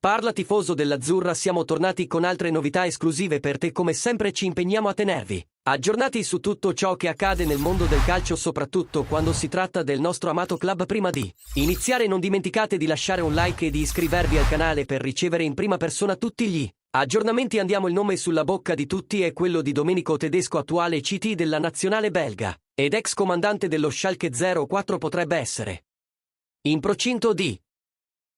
Parla tifoso dell'Azzurra, siamo tornati con altre novità esclusive per te, come sempre ci impegniamo a tenervi aggiornati su tutto ciò che accade nel mondo del calcio, soprattutto quando si tratta del nostro amato club. Prima di iniziare non dimenticate di lasciare un like e di iscrivervi al canale per ricevere in prima persona tutti gli aggiornamenti. Andiamo, il nome sulla bocca di tutti è quello di Domenico Tedesco, attuale CT della nazionale belga ed ex comandante dello Schalke 04. Potrebbe essere in procinto di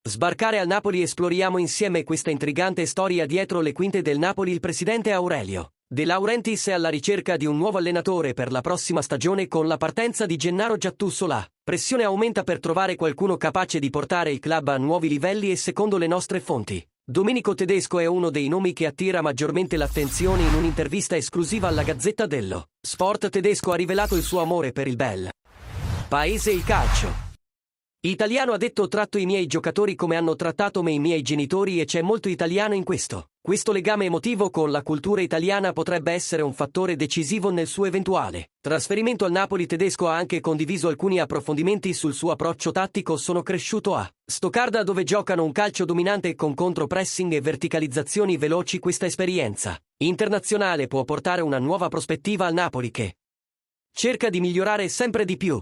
sbarcare al Napoli. Esploriamo insieme questa intrigante storia dietro le quinte del Napoli. Il presidente Aurelio De Laurentiis è alla ricerca di un nuovo allenatore per la prossima stagione. Con la partenza di Gennaro Gattuso la pressione aumenta per trovare qualcuno capace di portare il club a nuovi livelli e secondo le nostre fonti Domenico Tedesco è uno dei nomi che attira maggiormente l'attenzione. In un'intervista esclusiva alla Gazzetta dello Sport, Tedesco ha rivelato il suo amore per il bel paese, il calcio italiano. Ha detto: tratto i miei giocatori come hanno trattato me i miei genitori, e c'è molto italiano in questo. Questo legame emotivo con la cultura italiana potrebbe essere un fattore decisivo nel suo eventuale trasferimento al Napoli. Tedesco ha anche condiviso alcuni approfondimenti sul suo approccio tattico. Sono cresciuto a Stoccarda, dove giocano un calcio dominante con contropressing e verticalizzazioni veloci. Questa esperienza internazionale può portare una nuova prospettiva al Napoli, che cerca di migliorare sempre di più.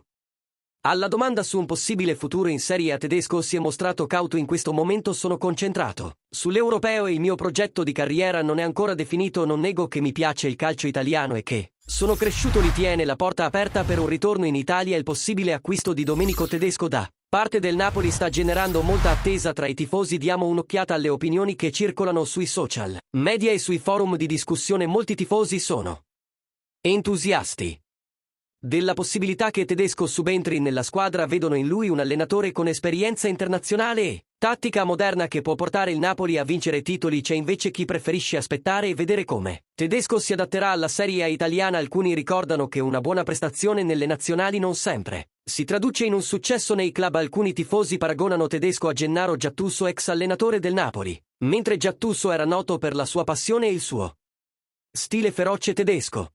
Alla domanda su un possibile futuro in Serie A, Tedesco si è mostrato cauto: in questo momento sono concentrato sull'europeo e il mio progetto di carriera non è ancora definito. Non nego che mi piace il calcio italiano e che sono cresciuto lì. Tiene la porta aperta per un ritorno in Italia. Il possibile acquisto di Domenico Tedesco da parte del Napoli sta generando molta attesa tra i tifosi. Diamo un'occhiata alle opinioni che circolano sui social media e sui forum di discussione. Molti tifosi sono entusiasti della possibilità che Tedesco subentri nella squadra. Vedono in lui un allenatore con esperienza internazionale e tattica moderna che può portare il Napoli a vincere titoli. C'è invece chi preferisce aspettare e vedere come Tedesco si adatterà alla Serie A italiana. Alcuni ricordano che una buona prestazione nelle nazionali non sempre si traduce in un successo nei club. Alcuni tifosi paragonano Tedesco a Gennaro Gattuso, ex allenatore del Napoli. Mentre Gattuso era noto per la sua passione e il suo stile feroce, Tedesco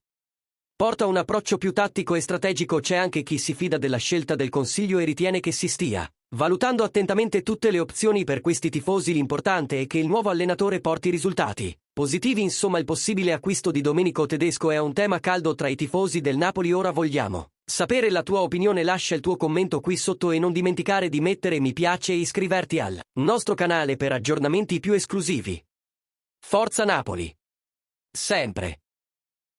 porta un approccio più tattico e strategico. C'è anche chi si fida della scelta del consiglio e ritiene che si stia valutando attentamente tutte le opzioni. Per questi tifosi l'importante è che il nuovo allenatore porti risultati positivi. Insomma, il possibile acquisto di Domenico Tedesco è un tema caldo tra i tifosi del Napoli. Ora vogliamo sapere la tua opinione. Lascia il tuo commento qui sotto e non dimenticare di mettere mi piace e iscriverti al nostro canale per aggiornamenti più esclusivi. Forza Napoli! Sempre!